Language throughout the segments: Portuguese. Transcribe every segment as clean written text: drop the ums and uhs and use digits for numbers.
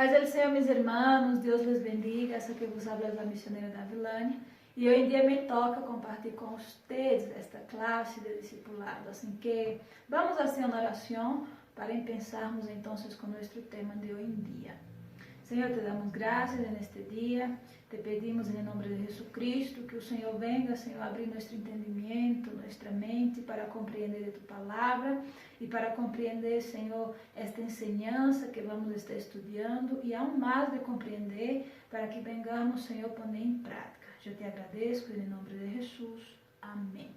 Paz del Señor, mis hermanos, Deus les bendiga. Essa que vos habla é a missionária Davilane. E hoje em dia me toca compartilhar com vocês esta classe de discipulado. Assim que vamos fazer uma oração para pensarmos então com nosso tema de hoje em dia. Senhor, te damos graças neste dia, te pedimos em nome de Jesus Cristo que o Senhor venga, Senhor, abrir nosso entendimento, nossa mente para compreender de tu palavra e para compreender, Senhor, esta enseñança que vamos estar estudando e aún mais de compreender para que vengamos, Senhor, poner em prática. Eu te agradeço em nome de Jesus. Amém.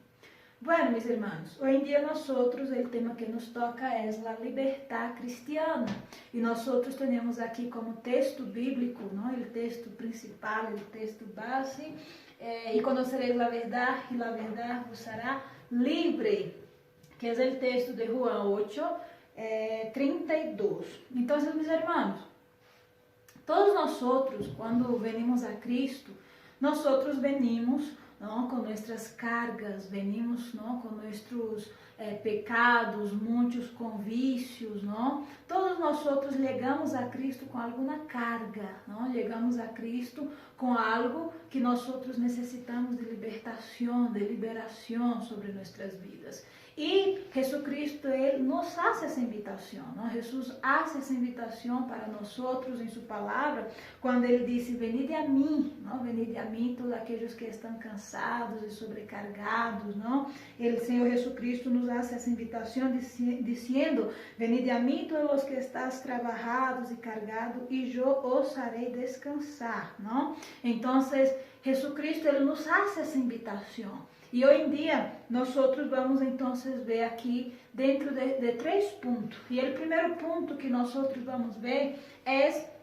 Bueno, mis hermanos, hoy en día nosotros el tema que nos toca es la libertad cristiana y nosotros tenemos aquí como texto bíblico, ¿no? El texto principal, el texto base, y conoceréis la verdad y la verdad os hará libre, que es el texto de Juan 8, 32. Entonces, mis hermanos, todos nosotros cuando venimos a Cristo, nosotros venimos ¿no? con nuestras cargas, venimos ¿no? con nuestros pecados, muitos com vícios, ¿no? Todos nosotros llegamos a Cristo com alguma carga, ¿no? Llegamos a Cristo com algo que nosotros necessitamos de libertação, de liberação sobre nuestras vidas. E Jesucristo, Ele nos hace essa invitação, não? Jesus hace essa invitação para nós em sua palavra, quando Ele disse, venide a mim, não? Venide a mim todos aqueles que estão cansados e sobrecargados, não? Ele, Senhor Jesucristo, nos hace essa invitação dizendo, venide a mim todos os que estás trabalhados e cargados, e eu os harei descansar, não? Então, Jesucristo, Ele nos hace essa invitação. E hoje em dia, nós vamos então ver aqui dentro de 3 pontos. E o primeiro ponto que nós vamos ver é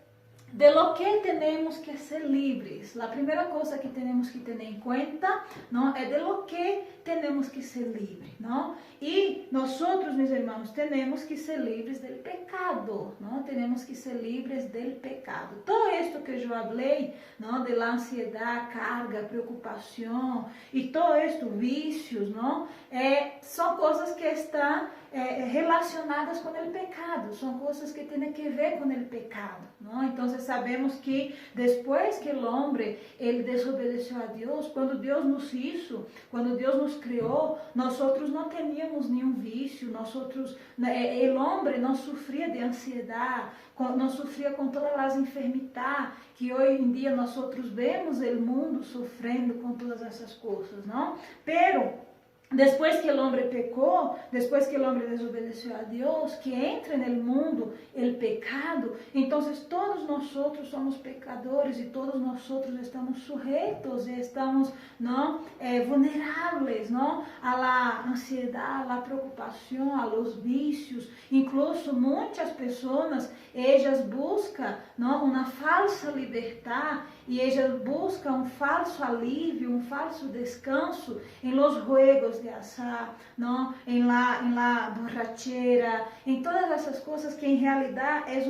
de lo que temos que ser livres. A primeira coisa que temos que ter em conta, não, é de lo que temos que ser livres, não? E nós, meus irmãos, temos que ser livres do pecado, não? Temos que ser livres do pecado. Todo isto que eu falei, não, de la ansiedade, carga, preocupação e todo isto, vícios, não? São coisas que estão relacionadas com o pecado, são coisas que têm que ver com o pecado, não? Então sabemos que depois que o homem ele desobedeceu a Deus, quando Deus nos hizo, quando Deus nos criou, nós não teníamos nenhum vício, o homem não sofria de ansiedade, não sofria com todas as enfermidades que hoje em dia nós vemos o mundo sofrendo com todas essas coisas, não? Pero depois que o homem pecou, depois que o homem desobedeceu a Deus, que entra no mundo o pecado, então todos nós somos pecadores e todos nós estamos sujeitos e estamos não, vulneráveis não, a la ansiedade, a la preocupação, a los vícios. Incluso muitas pessoas, elas buscam não, uma falsa liberdade e elas buscam um falso alívio, um falso descanso em los juegos de azar, não? Em la borrachera, em todas essas coisas que em realidade é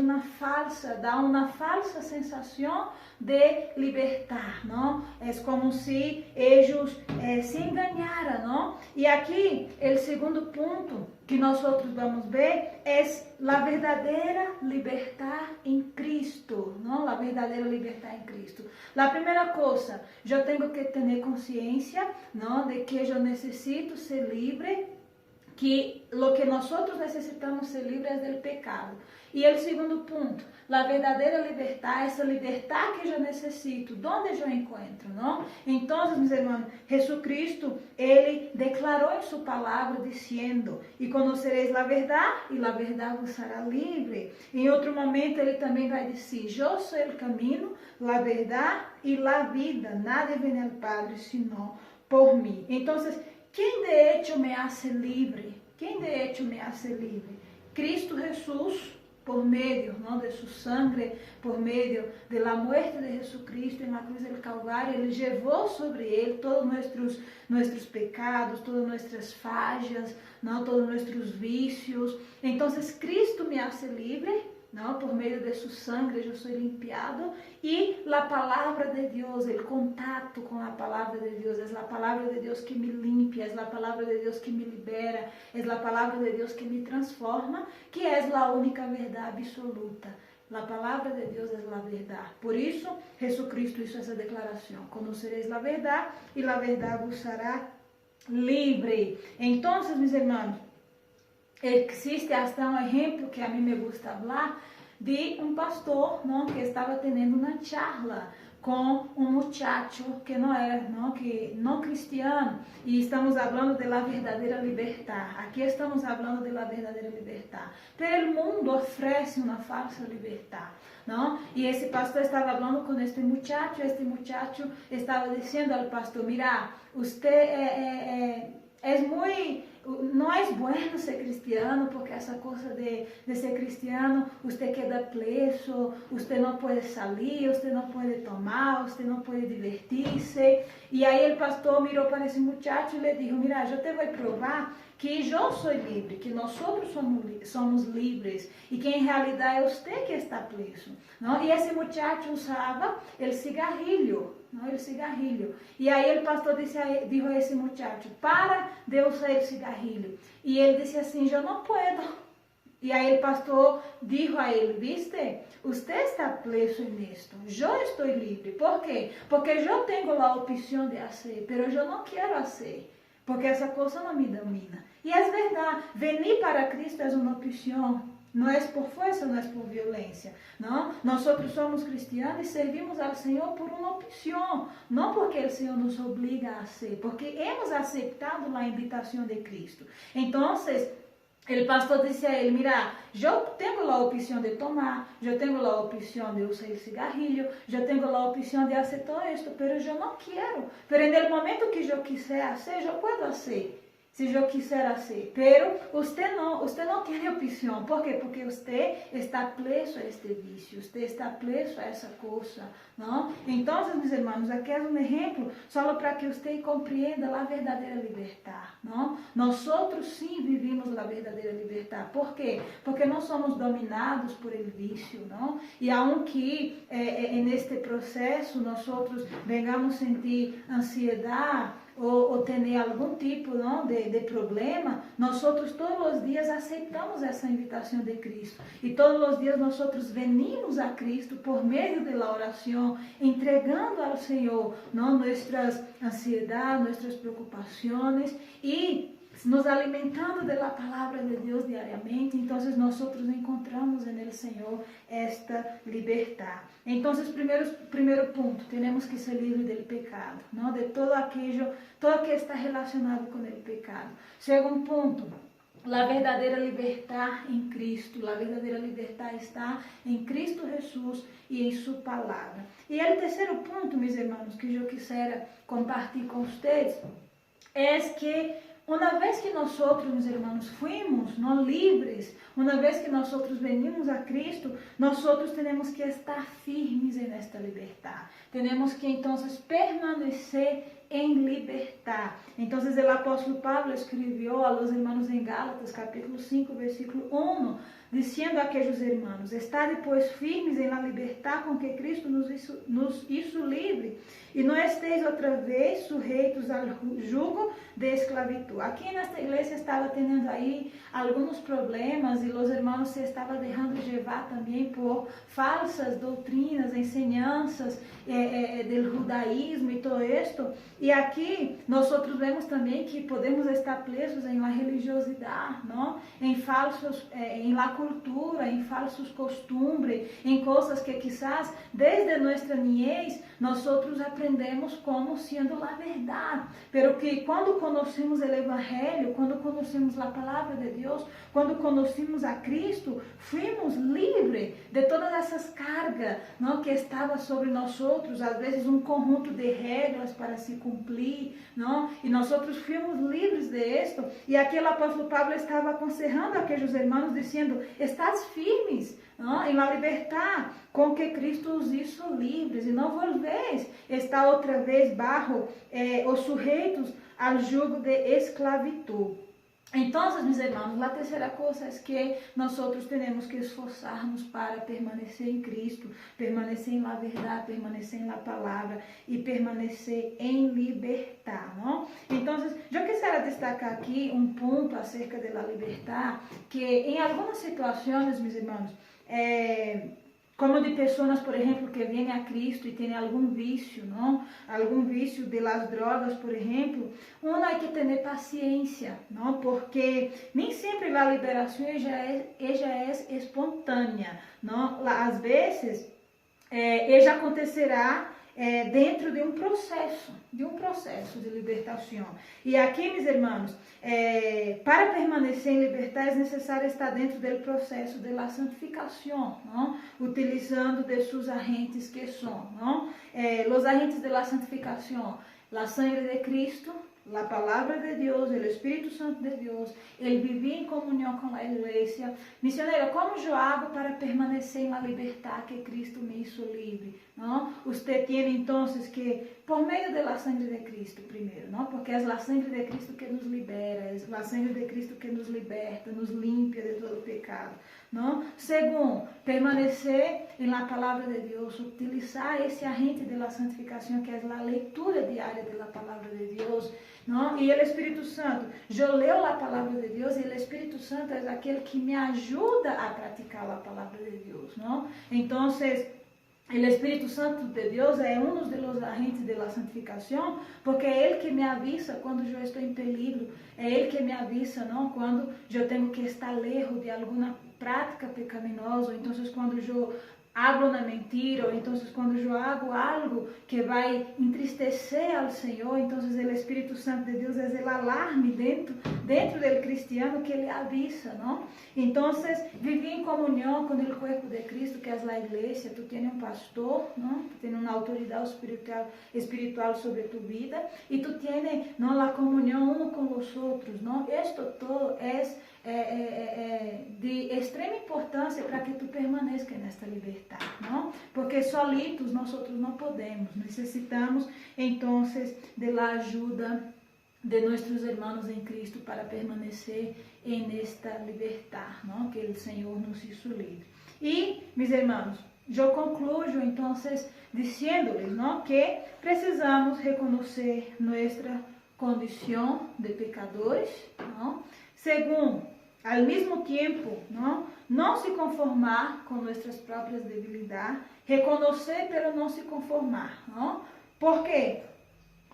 dá uma falsa sensação de libertar, não? É como se eles se enganaram, não? E aqui, o segundo ponto que nós vamos ver é a verdadeira libertar em Cristo, não? A verdadeira libertar em Cristo. A primeira coisa, eu tenho que ter consciência, não, de que eu necessito ser livre, que o que nós necessitamos ser livres é do pecado. E o segundo ponto, a verdadeira libertar, essa libertar que eu necessito, onde eu encontro, não? Então, meus irmãos, Jesucristo, Ele declarou em sua palavra, dizendo, e conhecereis a verdade, e a verdade vos fará livre. Em outro momento, Ele também vai dizer, eu sou o caminho, a verdade e a vida, nada vem ao Padre, senão por mim. Então, quem de hecho me hace livre? Quem de hecho me hace livre? Cristo Jesus, por meio não, de sua sangre, por meio da morte de Jesucristo na cruz do Calvário, Ele levou sobre Ele todos nossos pecados, todas nossas falhas, não, todos nossos vícios. Então, Cristo me hace livre, não, por meio de sua sangre eu sou limpiado, e a palavra de Deus, o contato com a palavra de Deus, é a palavra de Deus que me limpia, é a palavra de Deus que me libera, é a palavra de Deus que me transforma, que é a única verdade absoluta. A palavra de Deus é a verdade. Por isso, Jesucristo hizo essa declaração: conocereis a verdade e a verdade vos hará livre. Então, meus irmãos, existe hasta um exemplo que a mim me gusta falar de um pastor, não, que estava tendo uma charla com um muchacho que não era, não cristiano, e estamos falando da verdadeira liberdade. Aqui estamos falando da verdadeira liberdade. Pero o mundo oferece uma falsa liberdade, não? E esse pastor estava falando com este muchacho estava dizendo ao pastor: mira, você não é bueno ser cristiano, porque essa coisa de ser cristiano, você queda preso, você não pode sair, você não pode tomar, você não pode divertir-se. E aí o pastor mirou para esse muchacho e lhe disse: mira, eu te vou provar que eu sou livre, que nós somos livres, e que em realidade é você que está preso, não? E esse muchacho usava o cigarrilho, não, o cigarrilho. E aí o pastor disse a esse muchacho: para de usar o cigarrilho. E ele disse assim: eu não posso. E aí o pastor disse a ele: viste, você está preso nisto, eu estou livre. Por quê? Porque eu tenho a opção de fazer, mas eu não quero fazer, porque essa coisa não me domina. E é verdade, venir para Cristo é uma opção. Não é por força, não é por violência, não. Nós somos cristianos e servimos ao Senhor por uma opção, não porque o Senhor nos obriga a ser, porque hemos aceitado a invitação de Cristo. Então, o pastor disse a ele: mira, eu tenho a opção de tomar, eu tenho a opção de usar o cigarrilho, eu tenho a opção de fazer tudo isto, mas eu não quero. Mas no momento que eu quiser fazer, eu posso fazer. Se eu quiser fazer, pero você não tem opção. Por quê? Porque você está preso a este vício, você está preso a essa coisa, não? Então, meus irmãos, aqui é um exemplo só para que você compreenda a verdadeira liberdade, não? Nós sim vivimos a verdadeira liberdade. Por quê? Porque nós somos dominados por el vício, não? E aunque neste processo nós venhamos sentir ansiedade ou ter algum tipo, não, de problema, nós todos os dias aceitamos essa invitação de Cristo. E todos os dias nós venimos a Cristo por meio da oração, entregando ao Senhor, não, nossas ansiedades, nossas preocupações e nos alimentando da palavra de Deus diariamente. Então nós encontramos no Senhor esta liberdade. Então, primeiro ponto, temos que ser livres do pecado, não, de todo que está relacionado com o pecado. Segundo ponto, a verdadeira liberdade em Cristo. A verdadeira liberdade está em Cristo Jesus e em sua palavra. E o terceiro ponto, meus irmãos, que eu quisera compartilhar com vocês, é que uma vez que nós, meus irmãos, fuimos não livres, uma vez que nós venimos a Cristo, nós temos que estar firmes nesta liberdade. Temos que, então, permanecer em liberdade. Então, o apóstolo Pablo escreveu a los irmãos em Gálatas, capítulo 5, versículo 1, dizendo a aqueles irmãos: estade, pois, firmes em la liberdade com que Cristo nos hizo livre, e não esteis outra vez sujeitos ao jugo de esclavitud. Aqui nesta igreja estava tendo aí alguns problemas e os irmãos se estavam deixando levar também por falsas doutrinas, ensinanças do judaísmo e todo isto. E aqui nós vemos também que podemos estar presos em uma religiosidade, não? Em la cultura, em falsos costumes, em coisas que quizás desde nossa niñez nós aprendemos como sendo a verdade, pero que quando conhecemos o Evangelho, quando conhecemos a palavra de Deus, quando conhecemos a Cristo, fomos livres de todas essas cargas, não, que estavam sobre nós, às vezes um conjunto de regras para se cumprir, não? E nós fomos livres de isto. E aqui o apóstolo Pablo estava aconselhando aqueles irmãos, dizendo: estás firmes, não, em la liberdade com que Cristo os hizo livres, e não volvéis estar outra vez bajo os sujeitos ao jugo de esclavitud. Então, meus irmãos, a terceira coisa é que nós temos que esforçar-nos para permanecer em Cristo, permanecer em la verdade, permanecer em la palavra e permanecer em liberdade, não? Então, eu quisera destacar aqui um ponto acerca da liberdade, que em algumas situações, meus irmãos, como de pessoas, por exemplo, que vêm a Cristo e têm algum vício, não? Algum vício de las drogas, por exemplo, uno hay que ter paciência, não? Porque nem sempre a liberação já é espontânea, não? Às vezes, ela acontecerá dentro de um processo de libertação. E aqui, meus irmãos, para permanecer em liberdade é necessário estar dentro do processo de la santificação, não? Utilizando de seus agentes que são, não? Os agentes de la santificação, la sangre de Cristo, la palabra de Deus, o Espírito Santo de Deus, ele vivia em comunhão com a igreja. Missionário, como eu hago para permanecer na liberdade que Cristo me hizo livre? Não? Você tem então que, por meio da sangre de Cristo, primeiro, não? Porque é a sangre de Cristo que nos libera, é a sangre de Cristo que nos liberta, nos limpa de todo pecado. Não? Segundo, permanecer na palavra de Deus, utilizar esse agente de la santificação, que é a leitura diária da palavra de Deus. Não? E o Espírito Santo, eu leio a palavra de Deus e o Espírito Santo é aquele que me ajuda a praticar a palavra de Deus. Não? Então, o Espírito Santo de Deus é um dos agentes de la santificação, porque é Ele que me avisa quando eu estou em perigo, é Ele que me avisa, não? Quando eu tenho que estar lejos de alguma prática pecaminosa, então quando eu hablo na mentira, ou então quando eu hago algo que vai entristecer ao Senhor, então o Espírito Santo de Deus é o alarme dentro do cristiano que ele avisa, não? Então, viver em comunhão com o corpo de Cristo, que é a igreja, tu tens um pastor, não? Tu tens uma autoridade espiritual sobre tu vida, e tu tens a comunhão um com os outros, não? Isto todo é de extrema importância para que tu permaneça nesta liberdade, não? Porque solitos nós outros não podemos, necessitamos então da ajuda de nossos irmãos em Cristo para permanecer nesta liberdade, não? Que o Senhor nos hizo livre. E, meus irmãos, eu concluo então dizendo-lhes, não, que precisamos reconhecer nossa condição de pecadores, não? Segundo, ao mesmo tempo, não se conformar com nossas próprias debilidades, reconhecer, pero não se conformar, não? Por quê?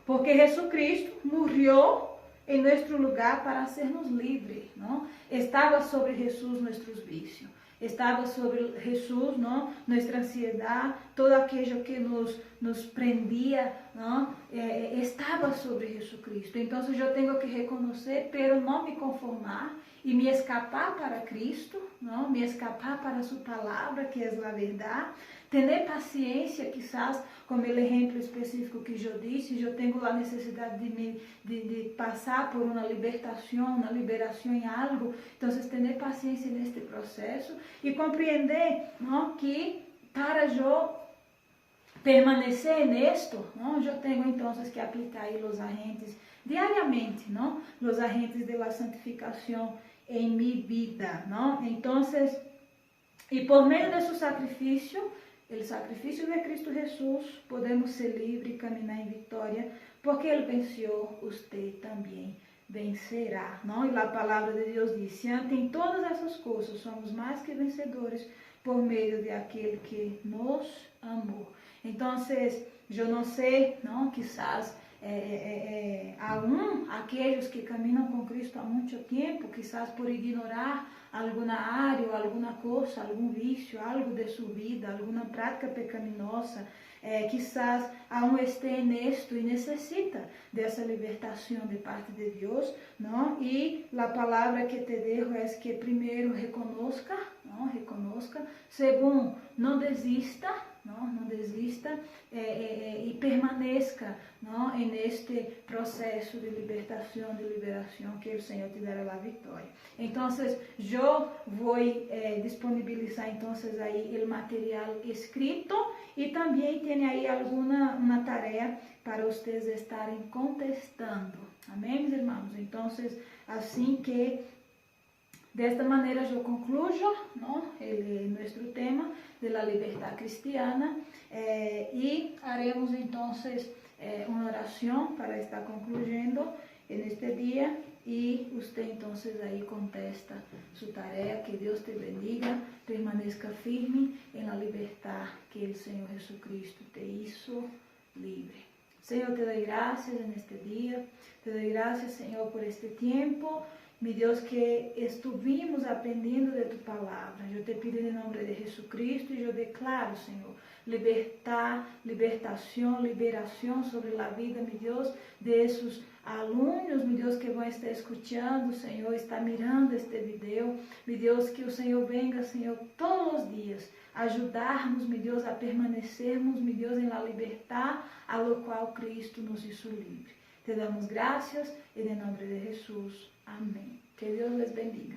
Porque Jesus Cristo morreu em nosso lugar para sermos livres, não? Estava sobre Jesus nossos vícios, estava sobre Jesus, não? Nossa ansiedade, todo aquilo que nos prendia, não? Estava sobre Jesus Cristo. Então, eu tenho que reconhecer, pero não me conformar e me escapar para Cristo, não? Me escapar para sua palavra, que é a verdade. Ter paciência, quizás, como o exemplo específico que eu disse, eu tenho a necessidade de passar por uma liberação em algo. Então, ter paciência neste processo e compreender, não, que para eu permanecer nisto, não, eu tenho então que aplicar os agentes diariamente, não, os agentes da santificação em minha vida, não. Então, e por meio de seu sacrifício, o sacrifício de Cristo Jesus, podemos ser livres e caminhar em vitória, porque Ele venceu, você também vencerá, não? E a palavra de Deus diz: em todas essas coisas somos mais que vencedores por meio de aquele que nos amou. Então, eu não sei, não, quizás aqueles que caminham com Cristo há muito tempo, quizás por ignorar alguma área, alguma coisa, algum vício, algo de sua vida, alguma prática pecaminosa, quizás aún esté nesto e necessita dessa libertação de parte de Deus, não? E a palavra que te dejo é que primeiro reconozca, não? Reconozca. Segundo, não desista, não desista e permaneça, não, neste processo de libertação, de liberação, que o Senhor te dará a vitória. Então, eu vou disponibilizar então aí o material escrito e também tem aí uma tarefa para vocês estarem contestando. Amém, meus irmãos? Então, assim que desta maneira eu concluo, não, nosso tema de la liberdade cristiana e haremos então uma oração para estar concluindo neste dia e você então aí contesta sua tarefa. Que Deus te bendiga, permaneça firme em la libertad que o Senhor Jesus Cristo te hizo livre. Senhor, te doy gracias en este día, te doy gracias, Senhor, por este tempo, mi Deus, que estuvimos aprendendo de tu palavra. Eu te pido em nome de Jesus Cristo e eu declaro, Senhor, libertação, liberação sobre a vida, meu Deus, desses alunos, meu Deus, que vão estar escutando, Senhor, está mirando este vídeo, meu Deus, que o Senhor venga, Senhor, todos os dias, ajudarmos, meu Deus, a permanecermos, meu Deus, em la libertad, a lo qual Cristo nos hizo livre. Te damos graças, e em nome de Jesus. Amém. Que Deus les bendiga.